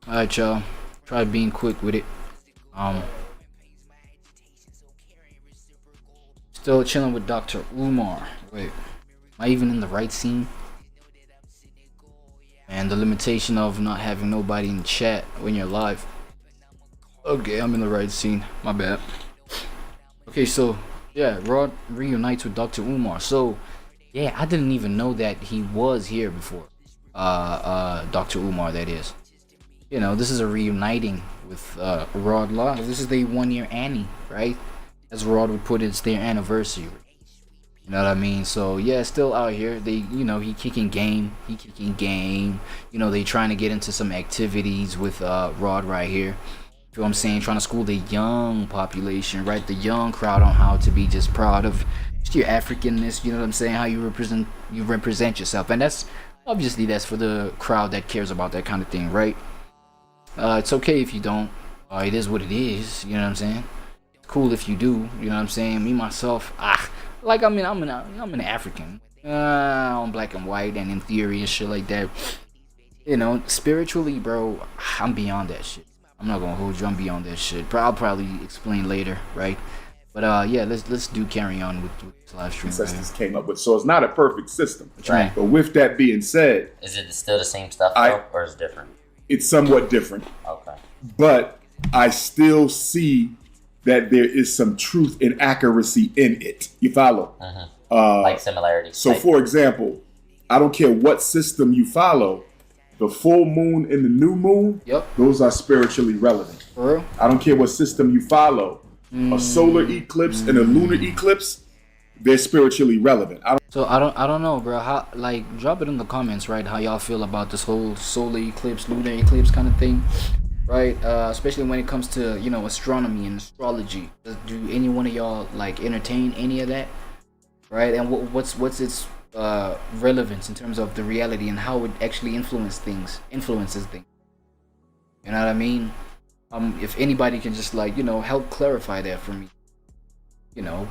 Alright, y'all. Try being quick with it. Um, Still chilling with Dr. Umar. Wait, am I even in the right scene? And the limitation of not having nobody in chat when you're live. Okay, I'm in the right scene. My bad. Okay, so yeah, Rod reunites with Dr. Umar. So yeah, I didn't even know that he was here before. Dr. Umar, that is. You know, this is a reuniting with Rod Live. This is the 1 year Annie, right? As Rod would put it, it's their anniversary. You know what I mean? So yeah, still out here. They, you know, he kicking game. You know, they trying to get into some activities with Rod right here. You know what I'm saying? Trying to school the young population, right? The young crowd on how to be just proud of just your Africanness. You know what I'm saying? How you represent yourself, and that's obviously that's for the crowd that cares about that kind of thing, right? It's okay if you don't. It is what it is. You know what I'm saying? It's cool if you do. You know what I'm saying? Me myself, like I'm an African. I'm black and white, and in theory and shit like that. You know, spiritually, bro, I'm beyond that shit. I'm not gonna hold you. I'm beyond that shit. I'll probably explain later, right? But yeah, let's do carry on with this live stream. Ancestors came up with, so it's not a perfect system. Right. But with that being said, is it still the same stuff though, or is it different? It's somewhat different. Okay. But I still see that there is some truth and accuracy in it. You follow? Like similarities. So, like, for example, I don't care what system you follow. The full moon and the new moon, those are spiritually relevant. For real? I don't care what system you follow. A solar eclipse and a lunar eclipse, they're spiritually relevant. I don't know, bro. How, like, drop it in the comments, right? How y'all feel about this whole solar eclipse, lunar eclipse kind of thing, right? Especially when it comes to, you know, astronomy and astrology. Do any one of y'all like entertain any of that, right? And what's its relevance in terms of the reality and how it actually influences things. You know what I mean? If anybody can just, like, you know, help clarify that for me, you know,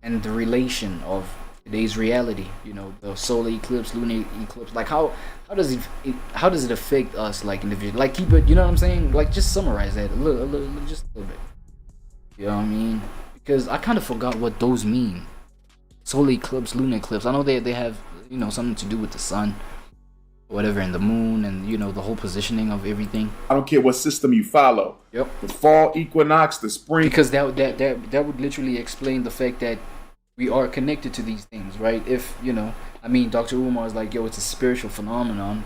and the relation of today's reality, you know, the solar eclipse, lunar eclipse, like how does it affect us, like, individually? Like, keep it, you know what I'm saying? Like, just summarize that just a little bit. You know what I mean? Because I kind of forgot what those mean. Solar eclipse, lunar eclipse. I know they have, you know, something to do with the sun, or whatever, and the moon, and, you know, the whole positioning of everything. don't care what system you follow. Yep. The fall equinox, the spring. Because that would literally explain the fact that we are connected to these things, right? If, you know, I mean, Dr. Umar is like, yo, it's a spiritual phenomenon.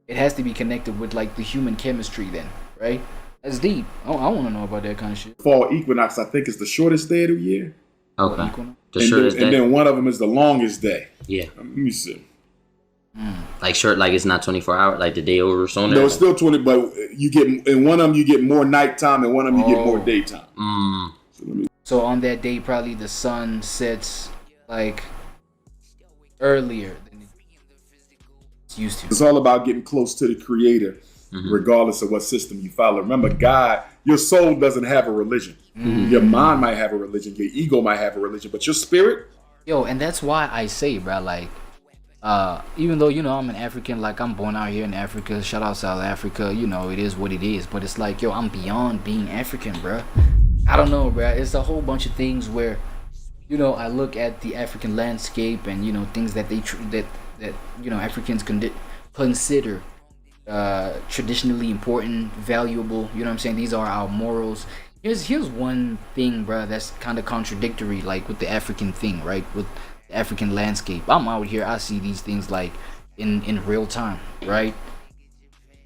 It has to be connected with, like, the human chemistry then, right? That's deep. I want to know about that kind of shit. Fall equinox, I think, is the shortest day of the year. okay. The And shortest then, day. and then one of them is the longest day. Yeah. Let me see. Like short, like it's not 24 hours, like the day over so No, it's still 20, but you get, in one of them you get more nighttime, and one of them you get more daytime. So on that day, probably the sun sets, like, earlier than it's used to. It's all about getting close to the creator, regardless of what system you follow. Remember, God, your soul doesn't have a religion. Your mind might have a religion, your ego might have a religion, but your spirit. Yo, and that's why I say, bro, like, even though, you know, I'm an African, like, I'm born out here in Africa, shout out South Africa, you know, it is what it is, but it's like, yo, I'm beyond being African, bro. I don't know, bro. It's a whole bunch of things where, you know, I look at the African landscape and, you know, things that that you know, Africans consider traditionally important, valuable. You know what I'm saying? These are our morals. Here's one thing, bro, that's kind of contradictory, like, with the African thing, right? With the African landscape. I'm out here, I see these things, like, in real time, right?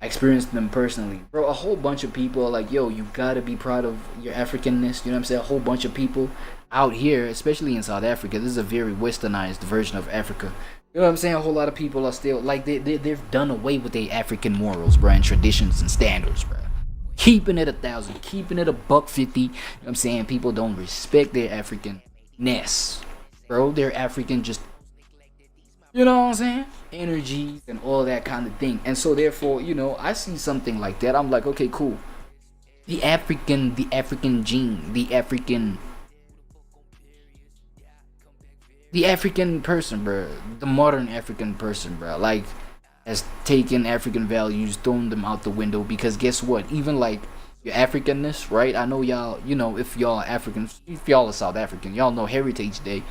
I experienced them personally, bro. A whole bunch of people are like, yo, you gotta be proud of your Africanness. You know what I'm saying? A whole bunch of people out here, especially in South Africa, this is a very westernized version of Africa. You know what I'm saying? A whole lot of people are still, like, they've done away with their African morals, bro, and traditions and standards, bro. Keeping it 1,000, keeping it $1.50. You know what I'm saying? People don't respect their Africanness, bro. They're African, just, you know what I'm saying? Energies and all that kind of thing. And so therefore, you know, I see something like that, I'm like, okay, cool. The African gene, the African person, bro. The modern African person, bro. Like, has taken African values, thrown them out the window. Because guess what? Even like your Africanness, right? I know y'all, if y'all are African, if y'all are South African, y'all know Heritage Day,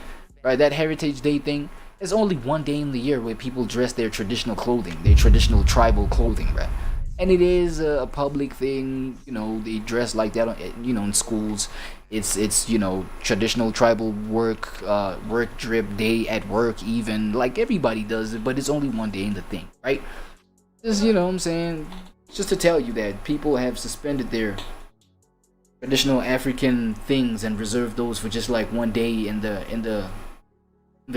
right? That Heritage Day thing is only one day in the year where people dress their traditional clothing, their traditional tribal clothing, right? And it is a public thing, they dress like that, in schools. It's traditional tribal work drip day at work, even. Like, everybody does it, but it's only one day in the thing, right? Just, what I'm saying, just to tell you that people have suspended their traditional African things and reserved those for just like one day in the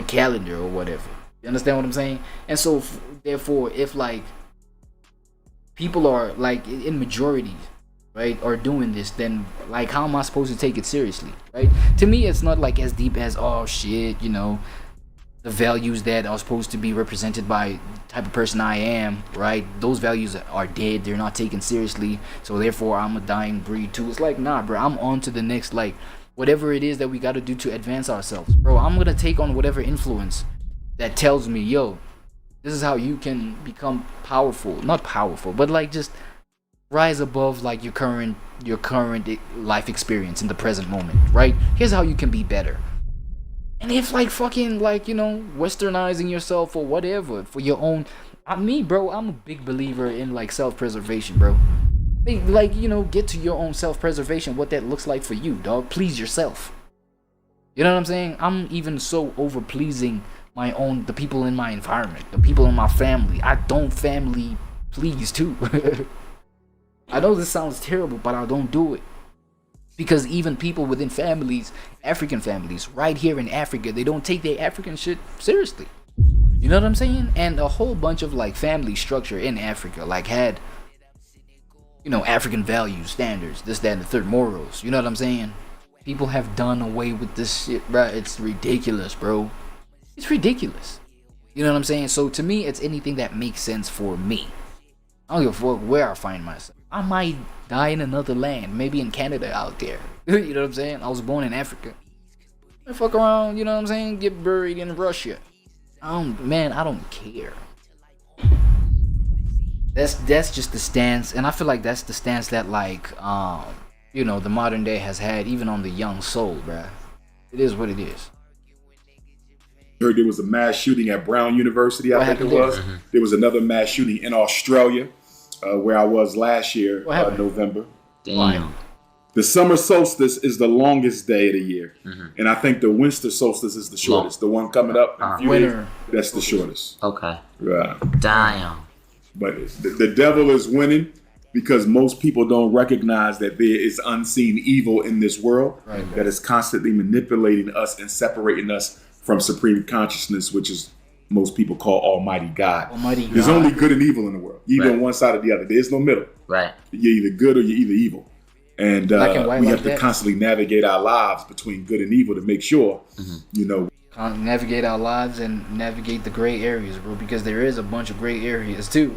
calendar or whatever. You understand what I'm saying? And so, therefore, if like people are like in majority, right, are doing this, then like how am I supposed to take it seriously, right? To me, it's not like as deep as, oh shit, the values that are supposed to be represented by the type of person I am, right? Those values are dead. They're not taken seriously. So therefore, I'm a dying breed too. It's like, nah, bro. I'm on to the next, like, whatever it is that we got to do to advance ourselves, bro. I'm gonna take on whatever influence that tells me, yo, this is how you can become powerful. Not powerful, but like just rise above like your current life experience in the present moment, right? Here's how you can be better. And if like fucking like, westernizing yourself or whatever for your own, bro, I'm a big believer in like self-preservation, bro. Like, get to your own self-preservation, what that looks like for you, dog. Please yourself. You know what I'm saying? I'm even so over pleasing the people in my environment, the people in my family. I don't family please too. I know this sounds terrible, but I don't do it. Because even people within families, African families, right here in Africa, they don't take their African shit seriously. You know what I'm saying? And a whole bunch of like family structure in Africa, like had, African values, standards, this, that, and the third, morals. You know what I'm saying? People have done away with this shit, bro. It's ridiculous, bro. It's ridiculous. You know what I'm saying? So to me, it's anything that makes sense for me. I don't give a fuck where I find myself. I might die in another land, maybe in Canada out there. You know what I'm saying? I was born in Africa. I fuck around, you know what I'm saying? Get buried in Russia. I don't care. That's just the stance, and I feel like that's the stance that like the modern day has had even on the young soul, bruh. It is what it is. Heard there was a mass shooting at Brown University, I think it was. Mm-hmm. There was another mass shooting in Australia, where I was last year, November. Damn. The summer solstice is the longest day of the year. Mm-hmm. And I think the winter solstice is the shortest. The one coming up in a few days, that's the shortest. Okay. Right. Damn. But the devil is winning because most people don't recognize that there is unseen evil in this world that is constantly manipulating us and separating us from supreme consciousness, which is most people call Almighty God. There's only good and evil in the world. You're either on one side or the other. There's no middle. Right. You're either good or you're either evil. And we have to constantly navigate our lives between good and evil to make sure, navigate our lives and navigate the gray areas, bro, because there is a bunch of gray areas too.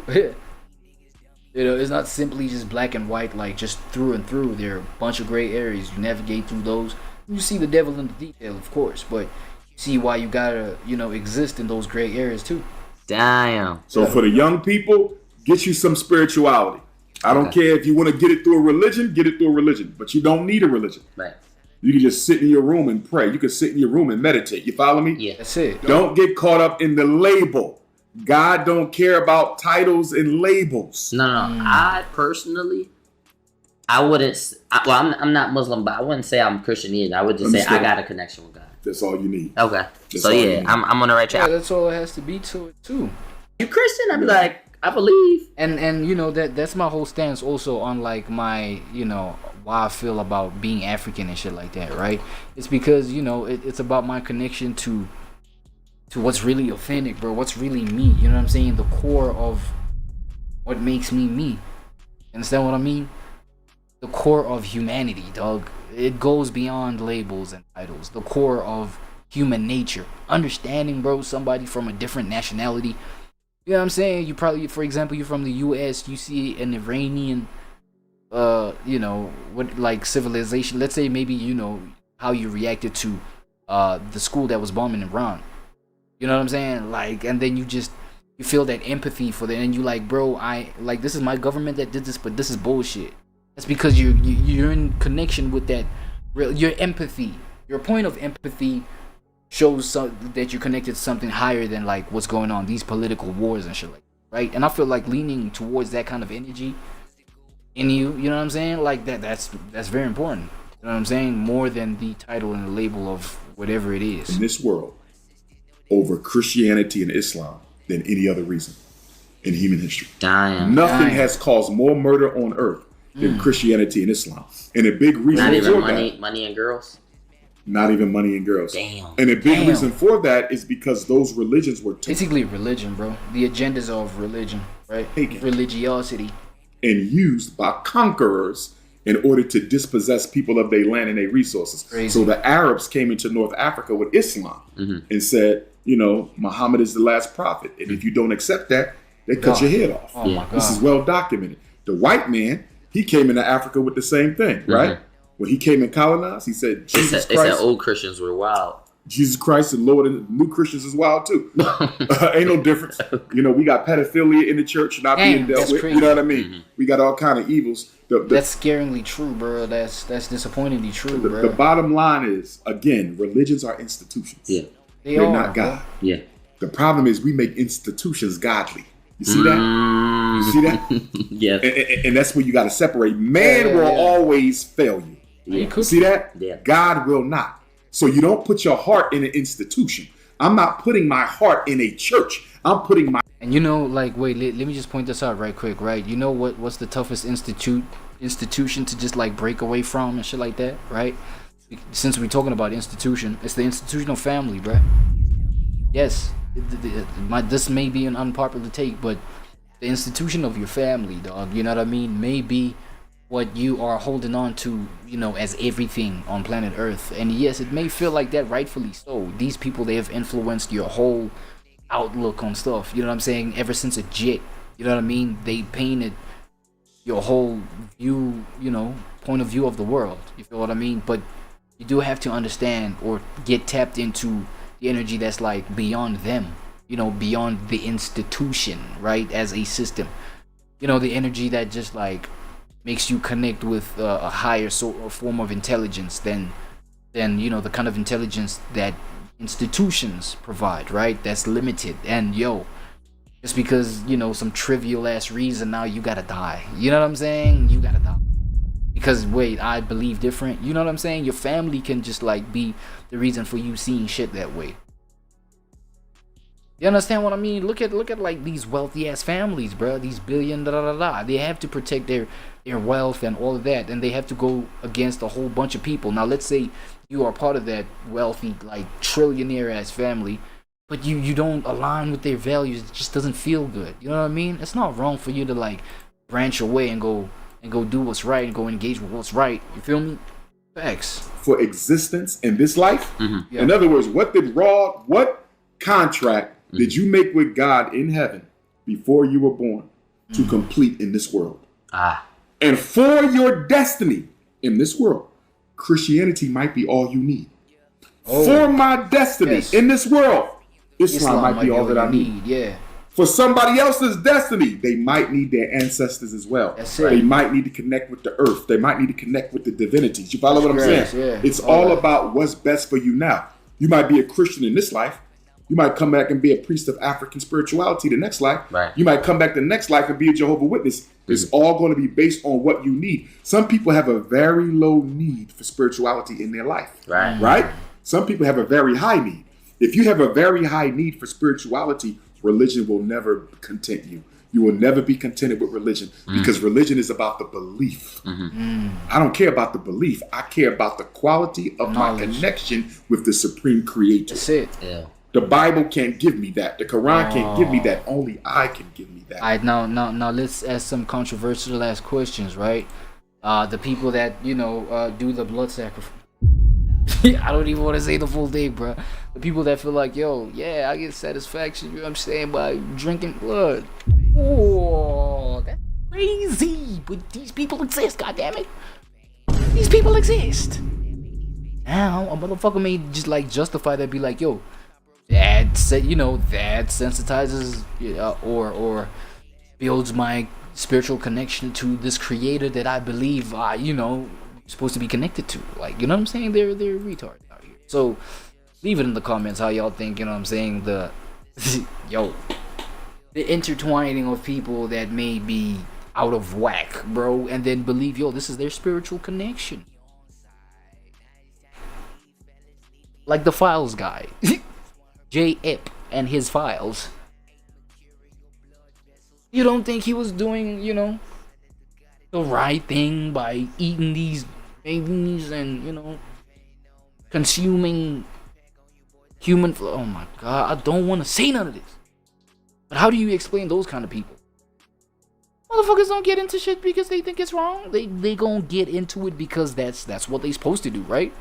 It's not simply just black and white, like just through and through. There are a bunch of gray areas. You navigate through those. You see the devil in the detail, of course, but you see why you gotta, exist in those gray areas too. Damn. So for the young people, get you some spirituality. I don't care if you want to get it through a religion, get it through a religion, but you don't need a religion. Right. You can just sit in your room and pray. You can sit in your room and meditate. You follow me? Yeah. That's it. Don't get caught up in the label. God don't care about titles and labels. No. I personally, I wouldn't. I'm not Muslim, but I wouldn't say I'm Christian either. I would just say I got a connection with God. That's all you need. Okay. So yeah, I'm on the right track. Yeah, that's all it has to be to it too. You Christian? I'd be like, I believe. And that's my whole stance also on like my why I feel about being African and shit like that, right? It's because it's about my connection to what's really authentic, bro. What's really me? You know what I'm saying? The core of what makes me me. Understand what I mean? The core of humanity, dog. It goes beyond labels and titles. The core of human nature. Understanding, bro, somebody from a different nationality. You know what I'm saying? You probably, for example, you're from the U.S., you see an Iranian, what like civilization. Let's say maybe, how you reacted to the school that was bombing Iran. You know what I'm saying? Like, and then you just you feel that empathy for them, and you like, bro, I like, this is my government that did this, but this is bullshit. That's because you're in connection with that your empathy. Your point of empathy shows that you're connected to something higher than like what's going on, these political wars and shit, like, right? And I feel like leaning towards that kind of energy in you know what I'm saying, like that's very important, you know what I'm saying, more than the title and the label of whatever it is in this world over Christianity and Islam than any other reason in human history. Nothing has caused more murder on earth than Christianity and Islam. And a big reason not even for money and girls. Not even money and girls. Damn. And a big reason for that is because those religions were basically religion, bro. The agendas of religion, right? Religiosity. And used by conquerors in order to dispossess people of their land and their resources. Crazy. So the Arabs came into North Africa with Islam and said, you know, Muhammad is the last prophet. And if you don't accept that, they cut your head off. Oh my God. This is well documented. The white man, he came into Africa with the same thing, right? When he came and colonized, he said, Jesus Christ. They said old Christians were wild. Jesus Christ and Lord, and new Christians as wild too. Ain't no difference. You know, we got pedophilia in the church not being dealt with. Crazy. You know what I mean? We got all kind of evils. That's scaringly true, bro. That's disappointingly true, bro. The bottom line is, again, religions are institutions. Yeah. They're not God. Yeah. The problem is we make institutions godly. You see that? You see that? Yeah. And that's where you got to separate. Man will always fail you. Yeah. You see that? Yeah. God will not. So you don't put your heart in an institution. I'm not putting my heart in a church. I'm putting my... And you know, like, wait, let me just point this out right quick, right? You know what's the toughest institution to just like break away from and shit like that, right? Since we're talking about institution, it's the institutional family, bro. Yes, this may be an unpopular take, but the institution of your family, dog, you know what I mean, may be what you are holding on to, you know, as everything on planet Earth. And yes, it may feel like that, rightfully so. These people, they have influenced your whole outlook on stuff, you know what I'm saying, ever since a jit, you know what I mean. They painted your whole view, you know, point of view of the world, you feel what I mean. But you do have to understand or get tapped into the energy that's like beyond them, you know, beyond the institution, right, as a system, you know, the energy that just like makes you connect with a higher form of intelligence than you know, the kind of intelligence that institutions provide, right? That's limited. And yo, just because, you know, some trivial ass reason, now you gotta die, you know what I'm saying, you gotta die because wait, I believe different, you know what I'm saying. Your family can just like be the reason for you seeing shit that way. You understand what I mean? Look at like these wealthy ass families, bro. These billion They have to protect their wealth and all of that, and they have to go against a whole bunch of people. Now, let's say you are part of that wealthy, like trillionaire ass family, but you don't align with their values. It just doesn't feel good. You know what I mean? It's not wrong for you to like branch away and go do what's right and go engage with what's right. You feel me? Facts. For existence in this life. Yeah. In other words, what contract did you make with God in heaven before you were born to complete in this world? And for your destiny in this world, Christianity might be all you need. For my destiny in this world, Islam might be all that I need. Yeah. For somebody else's destiny, they might need their ancestors as well. They might need to connect with the earth. They might need to connect with the divinities. You follow what I'm saying? Yeah. It's all about what's best for you now. You might be a Christian in this life. You might come back and be a priest of African spirituality the next life. Right. You might come back the next life and be a Jehovah's Witness. It's all going to be based on what you need. Some people have a very low need for spirituality in their life. Right? Some people have a very high need. If you have a very high need for spirituality, religion will never content you. You will never be contented with religion because religion is about the belief. I don't care about the belief. I care about the quality of my connection with the Supreme Creator. That's it. Yeah. The Bible can't give me that. The Quran can't give me that. Only I can give me that. All right, now let's ask some controversial ass questions, right? The people that, you know, do the blood sacrifice. I don't even want to say the full thing, bro. The people that feel like, yo, yeah, I get satisfaction, you know what I'm saying, by drinking blood. Oh, that's crazy. But these people exist, goddammit. These people exist. Now, a motherfucker may just like justify that, be like, yo, that sensitizes or builds my spiritual connection to this creator that I believe supposed to be connected to. Like, you know what I'm saying? They're retards out here. So leave it in the comments how y'all think, you know what I'm saying, the intertwining of people that may be out of whack, bro, and then believe, this is their spiritual connection. Like the files guy. J. Ip and his files. You don't think he was doing, the right thing by eating these babies and, consuming human... Oh my god, I don't want to say none of this. But how do you explain those kind of people? Motherfuckers don't get into shit because they think it's wrong. They gonna get into it because that's what they supposed to do, right?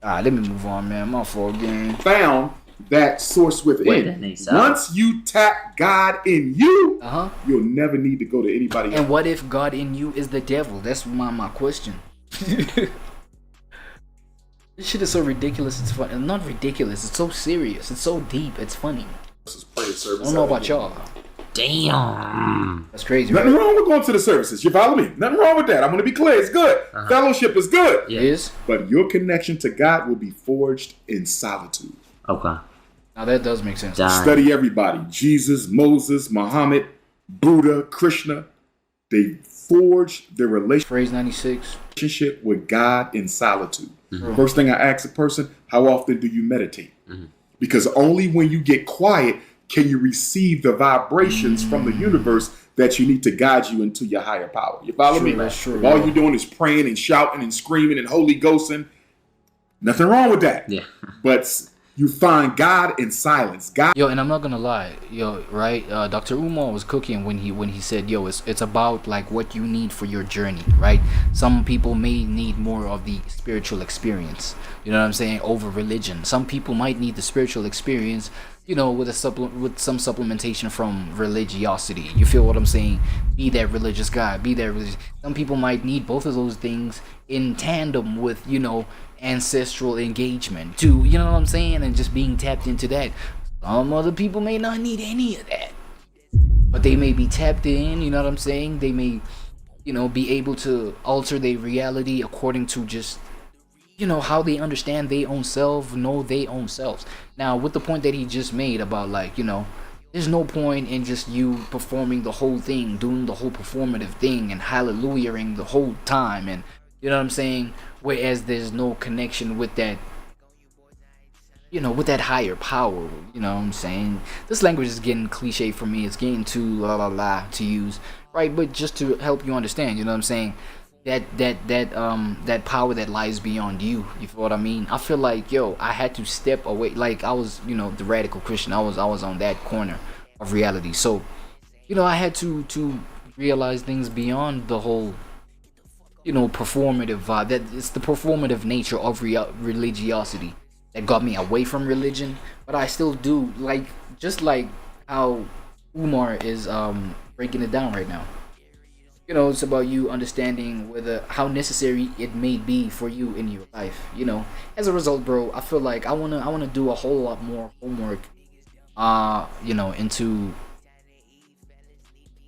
Alright, let me move on, man. My fault, gang. Found that source within. Once you tap God in you, you'll never need to go to anybody else. And what if God in you is the devil? That's my question. This shit is so ridiculous. It's fun. Not ridiculous. It's so serious. It's so deep. It's funny. I don't know about y'all. Damn. That's crazy. Nothing right? wrong with going to the services. You follow me? Nothing wrong with that. I'm going to be clear. It's good. Fellowship is good. Yeah. It is. But your connection to God will be forged in solitude. Okay. Now that does make sense. Study everybody. Jesus, Moses, Muhammad, Buddha, Krishna. They forged their Phrase 96. relationship with God in solitude. First thing I ask a person, how often do you meditate? Because only when you get quiet can you receive the vibrations from the universe that you need to guide you into your higher power. You follow me? That's true. If all you're doing is praying and shouting and screaming and Holy Ghosting, nothing wrong with that. Yeah. But you find God in silence. God. And I'm not gonna lie, right? Dr. Umar was cooking when he said, it's about like what you need for your journey, right? Some people may need more of the spiritual experience, you know what I'm saying, over religion. Some people might need the spiritual experience, with some supplementation from religiosity. You feel what I'm saying? Be that religious guy, be that religious. Some people might need both of those things in tandem with, ancestral engagement too, you know what I'm saying, and just being tapped into that. Some other people may not need any of that, but they may be tapped in, you know what I'm saying. They may, be able to alter their reality according to just, how they understand their own self, know their own selves. Now, with the point that he just made about like, there's no point in just you performing the whole thing, doing the whole performative thing and hallelujahing the whole time, and you know what I'm saying? Whereas there's no connection with that, with that higher power, you know what I'm saying? This language is getting cliche for me. It's getting too to use, right? But just to help you understand, you know what I'm saying? That power that lies beyond you. You feel what I mean? I feel like, I had to step away. Like I was, the radical Christian. I was on that corner of reality. So, I had to realize things beyond the whole, performative vibe. That it's the performative nature of religiosity that got me away from religion. But I still do, like, just like how Umar is breaking it down right now. It's about you understanding how necessary it may be for you in your life. As a result, bro, I feel like I wanna do a whole lot more homework. Into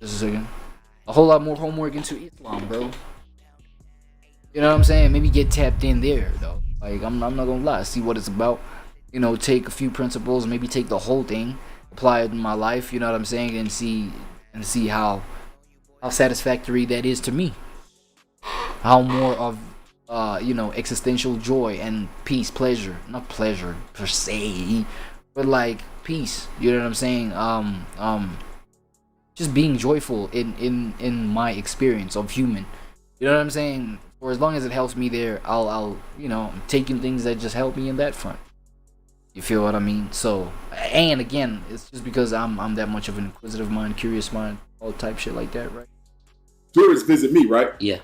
just a second, a whole lot more homework into Islam, bro. You know what I'm saying? Maybe get tapped in there, though. Like, I'm not gonna lie. See what it's about. Take a few principles, maybe take the whole thing, apply it in my life. You know what I'm saying? And see how satisfactory that is to me. How more of, existential joy and peace, pleasure. Not pleasure per se, but like peace. You know what I'm saying? Just being joyful in my experience of human. You know what I'm saying? For as long as it helps me there, I'll I'm taking things that just help me in that front. You feel what I mean? So, and again, it's just because I'm that much of an inquisitive mind, curious mind, all type shit like that, right? Tourists visit me, right? Yeah.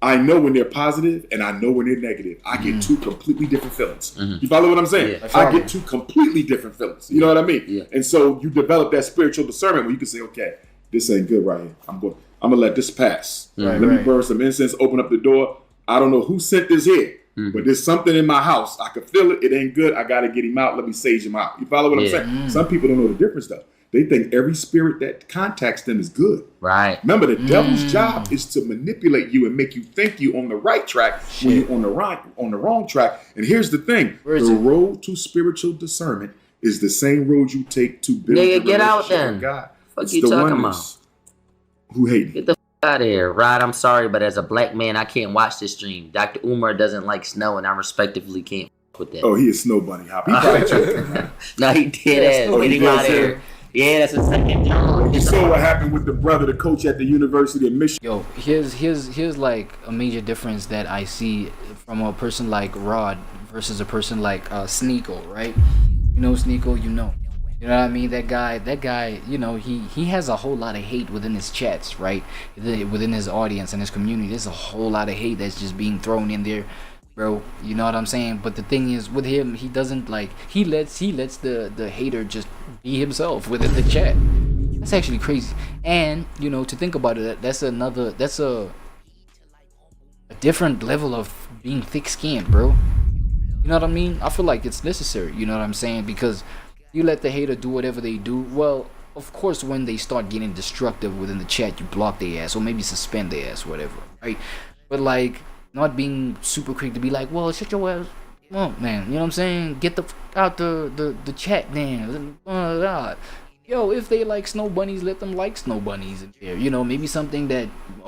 I know when they're positive and I know when they're negative. I get two completely different feelings. You follow what I'm saying? Yeah. I get two completely different feelings. You know what I mean? Yeah. And so you develop that spiritual discernment where you can say, okay, this ain't good right here. I'm gonna let this pass. Right, Let me burn some incense, open up the door. I don't know who sent this here, But there's something in my house. I can feel it. It ain't good. I got to get him out. Let me sage him out. You follow what I'm saying? Some people don't know the difference, though. They think every spirit that contacts them is good. Right. Remember, the devil's job is to manipulate you and make you think you're on the right track when you're on the wrong track. And here's the thing. The road to spiritual discernment is the same road you take to build a get out relationship then. with God. Fuck It's you the talking oneness who hate Get the out of here. Rod, I'm sorry, but as a black man, I can't watch this stream. Dr. Umar doesn't like snow, and I respectively can't with that. Oh, he is snow bunny hop. He probably joking, man. No, he did. Oh, Get he him out of does, here. Yeah, that's a second job. You saw what happened with the brother, the coach at the University of Michigan. Yo, here's like a major difference that I see from a person like Rod versus a person like Sneeko, right? You know Sneeko, you know what I mean? That guy, you know, he has a whole lot of hate within his chats, right? Within his audience and his community, there's a whole lot of hate that's just being thrown in there, bro. You know what I'm saying? But the thing is, with him, he doesn't like, he lets the hater just be himself within the chat. That's actually crazy. And you know, to think about it, that's a different level of being thick-skinned, bro. You know what I mean? I feel like it's necessary. You know what I'm saying? Because you let the hater do whatever they do. Well, of course, when they start getting destructive within the chat, you block their ass or maybe suspend their ass, whatever, right? But like, not being super quick to be like, well, shut your ass up, man. You know what I'm saying? Get the out the chat, man. Yo, if they like snow bunnies, let them like snow bunnies in there. You know, maybe something that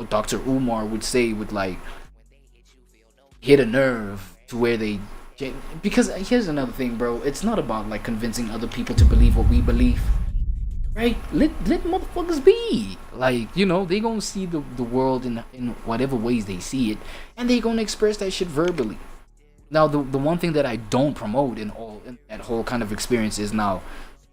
Dr. Umar would say would like hit a nerve to where they. Because here's another thing, bro. It's not about like convincing other people to believe what we believe, right? Let motherfuckers be. Like, you know, they gonna see the world in whatever ways they see it, and they gonna express that shit verbally. Now, the one thing that I don't promote in that whole kind of experience is now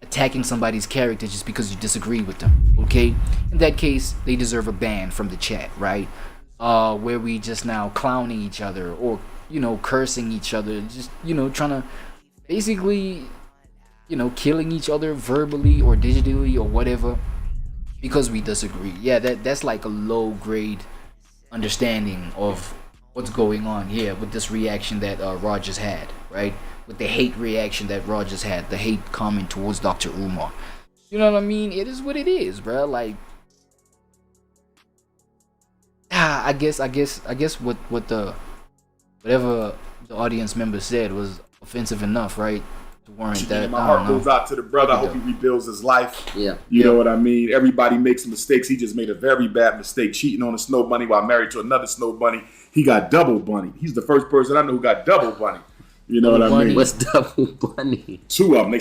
attacking somebody's character just because you disagree with them. Okay, in that case, they deserve a ban from the chat, right? Where we just now clowning each other or, you know, cursing each other, just, you know, trying to basically, you know, killing each other verbally or digitally or whatever because we disagree. Yeah, that's like a low grade understanding of what's going on here with this reaction that Rod just had, right? With the hate reaction that Rod just had, the hate comment towards Dr. Umar. You know what I mean? It is what it is, bro. Like, I guess what whatever the audience member said was offensive enough, right? To warrant that. My heart goes out to the brother. I hope he rebuilds his life. Yeah. You know what I mean? Everybody makes mistakes. He just made a very bad mistake cheating on a snow bunny while married to another snow bunny. He got double bunny. He's the first person I know who got double bunny. You know what I mean? What's double bunny? Two of them. They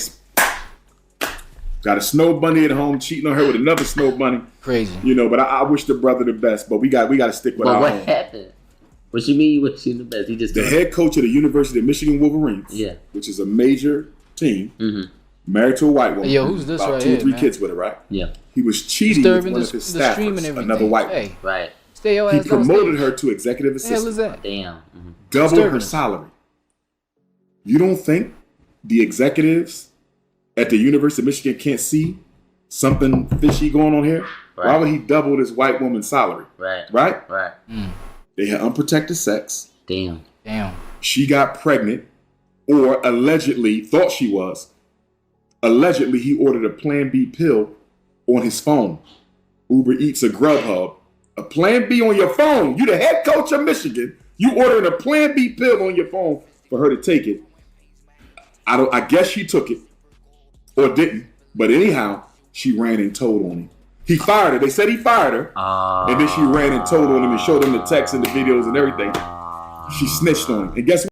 got a snow bunny at home cheating on her with another snow bunny. Crazy. You know, but I wish the brother the best. But we got to stick with our What own. happened? What you mean you wish him the best? He just The head coach of the University of Michigan Wolverines, yeah, which is a major team, married to a white woman. Yo, who's this about right 2 or here, 3 man? kids with her, right? Yeah. He was cheating with one of his staffers, another white woman. Hey, right. Stay your He ass promoted her to executive What the hell is assistant. that? Damn. Double her Disturbing. salary. You don't think the executives at the University of Michigan can't see something fishy going on here? Right. Why would he double this white woman's salary? Right. Right? Right. They had unprotected sex. Damn. She got pregnant, or allegedly thought she was. Allegedly, he ordered a Plan B pill on his phone. Uber Eats or Grubhub. A Plan B on your phone. You the head coach of Michigan. You ordering a Plan B pill on your phone for her to take it. I guess she took it or didn't. But anyhow, she ran and told on him. He fired her. They said he fired her. And then she ran and told on him and showed him the texts and the videos and everything. She snitched on him. And guess what?